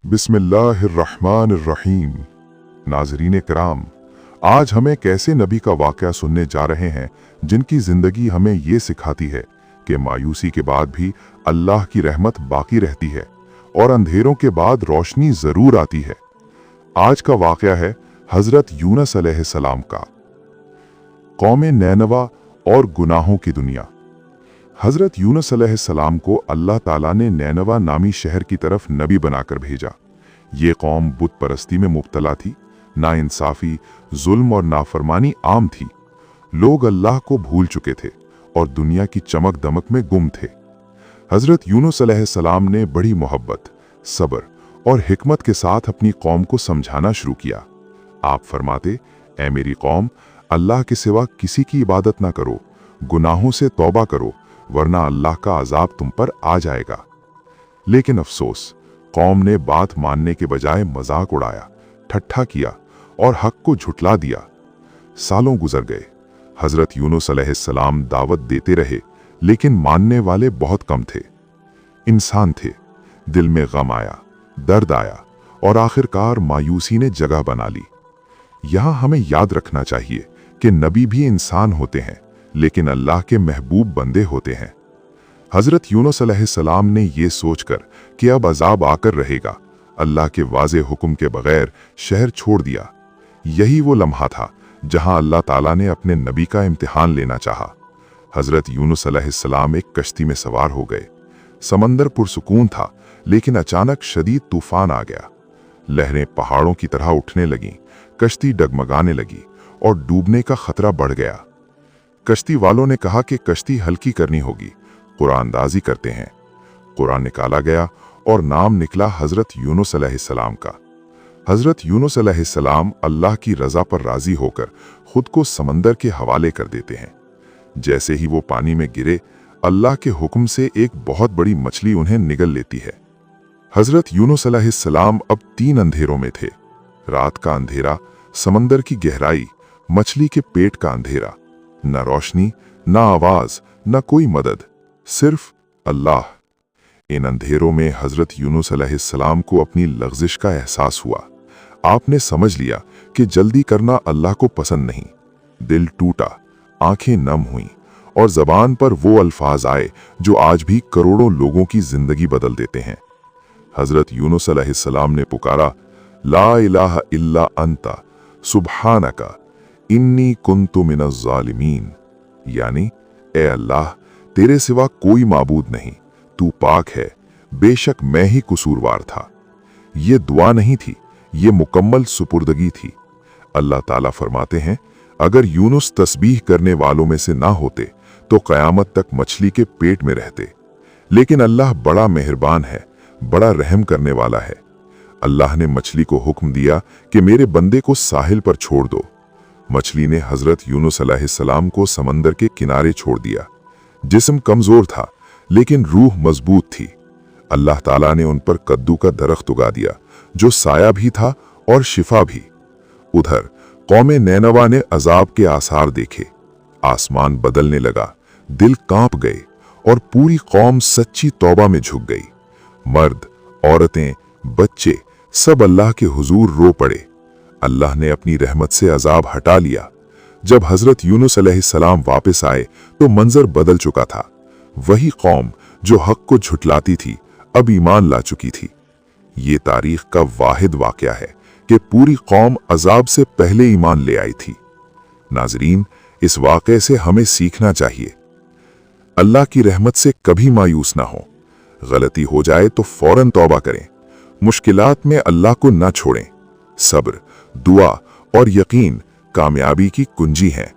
बिस्मिल्लाहिर्रहमानिर्रहीम। नाज़रीन कराम, आज हम एक ऐसे नबी का वाक़या सुनने जा रहे हैं जिनकी ज़िंदगी हमें ये सिखाती है कि मायूसी के बाद भी अल्लाह की रहमत बाकी रहती है और अंधेरों के बाद रोशनी ज़रूर आती है। आज का वाक़या है हज़रत यूनुस अलैहिस्सलाम का। कौमे नैनवा और गुनाहों की दुनिया। हज़रत यूनुस अलैहिस्सलाम को अल्लाह ताला ने नैनवा नामी शहर की तरफ नबी बनाकर भेजा। ये कौम बुत परस्ती में मुब्तला थी, नाइंसाफ़ी, जुल्म और नाफरमानी आम थी। लोग अल्लाह को भूल चुके थे और दुनिया की चमक दमक में गुम थे। हज़रत यूनुस अलैहिस्सलाम ने बड़ी मोहब्बत, सब्र और हिकमत के साथ अपनी कौम को समझाना शुरू किया। आप फरमाते, ऐ मेरी कौम, अल्लाह के सिवा किसी की इबादत ना करो, गुनाहों से तौबा करो, वरना अल्लाह का अजाब तुम पर आ जाएगा। लेकिन अफसोस, कौम ने बात मानने के बजाय मजाक उड़ाया, ठट्ठा किया और हक को झुटला दिया। सालों गुजर गए। हजरत यूनुस अलैहिस्सलाम दावत देते रहे, लेकिन मानने वाले बहुत कम थे। इंसान थे, दिल में गम आया, दर्द आया और आखिरकार मायूसी ने जगह बना ली। यहां हमें याद रखना चाहिए कि नबी भी इंसान होते हैं, लेकिन अल्लाह के महबूब बंदे होते हैं। हजरत यूनुस अलैहिस्सलाम ने यह सोचकर कि अब अजाब आकर रहेगा, अल्लाह के वाज़े हुक्म के बगैर शहर छोड़ दिया। यही वो लम्हा था जहां अल्लाह ताला ने अपने नबी का इम्तिहान लेना चाहा। हजरत यूनुस अलैहिस्सलाम एक कश्ती में सवार हो गए। समंदर पुरसुकून था, लेकिन अचानक शदीद तूफान आ गया। लहरें पहाड़ों की तरह उठने लगीं, कश्ती डगमगाने लगी और डूबने का खतरा बढ़ गया। कश्ती वालों ने कहा कि कश्ती हल्की करनी होगी, कुरानदाजी करते हैं। कुरान निकाला गया और नाम निकला हजरत यूनुस अलैहिस्सलाम का। हजरत यूनुस अलैहिस्सलाम अल्लाह की रजा पर राजी होकर खुद को समंदर के हवाले कर देते हैं। जैसे ही वो पानी में गिरे, अल्लाह के हुक्म से एक बहुत बड़ी मछली उन्हें निगल लेती है। हजरत यूनुस अलैहिस्सलाम अब 3 अंधेरों में थे। रात का अंधेरा, समंदर की गहराई, मछली के पेट का अंधेरा। न रोशनी, न आवाज, न कोई मदद, सिर्फ अल्लाह। इन अंधेरों में हजरत यूनुस अलैहिस्सलाम को अपनी लग़ज़िश का एहसास हुआ। आपने समझ लिया कि जल्दी करना अल्लाह को पसंद नहीं। दिल टूटा, आंखें नम हुईं और ज़बान पर वो अल्फाज आए जो आज भी करोड़ों लोगों की जिंदगी बदल देते हैं। हजरत यूनुस अलैहिस्सलाम ने पुकारा, ला इलाहा इल्ला अंता सुब्हानका इन्नी कुन्तु मिनज़ ज़ालिमीन। यानी, ए अल्लाह, तेरे सिवा कोई माबूद नहीं, तू पाक है, बेशक मैं ही कसूरवार था। ये दुआ नहीं थी, ये मुकम्मल सुपुर्दगी थी। अल्लाह ताला फरमाते हैं, अगर यूनुस तस्बीह करने वालों में से ना होते तो क़यामत तक मछली के पेट में रहते। लेकिन अल्लाह बड़ा मेहरबान है, बड़ा रहम करने वाला है। अल्लाह ने मछली को हुक्म दिया कि मेरे बंदे को साहिल पर छोड़ दो। मछली ने हजरत यूनुस अलैहिस्सलाम को समंदर के किनारे छोड़ दिया। जिस्म कमजोर था, लेकिन रूह मजबूत थी। अल्लाह ताला ने उन पर कद्दू का दरख्त उगा दिया, जो साया भी था और शिफा भी। उधर कौमे नैनवा ने अजाब के आसार देखे। आसमान बदलने लगा, दिल कांप गए और पूरी कौम सच्ची तौबा में झुक गई। मर्द, औरतें, बच्चे सब अल्लाह के हुजूर रो पड़े। अल्लाह ने अपनी रहमत से अजाब हटा लिया। जब हजरत यूनुस अलैहिस्सलाम वापस आए तो मंजर बदल चुका था। वही कौम जो हक को झुटलाती थी, अब ईमान ला चुकी थी। ये तारीख का वाहिद वाकया है कि पूरी कौम अजाब से पहले ईमान ले आई थी। नाजरीन, इस वाकये से हमें सीखना चाहिए, अल्लाह की रहमत से कभी मायूस ना हो। गलती हो जाए तो फौरन तौबा करें। मुश्किलात में अल्लाह को ना छोड़ें। सब्र, दुआ और यकीन कामयाबी की कुंजी हैं।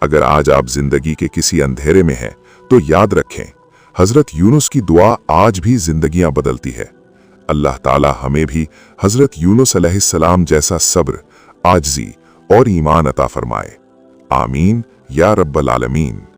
अगर आज आप जिंदगी के किसी अंधेरे में हैं, तो याद रखें, हजरत यूनुस की दुआ आज भी जिंदगियां बदलती है। अल्लाह ताला हमें भी हजरत यूनुस अलैहिस्सलाम जैसा सब्र, आजिज़ी और ईमान अता फरमाए। आमीन या रब्बल आलमीन।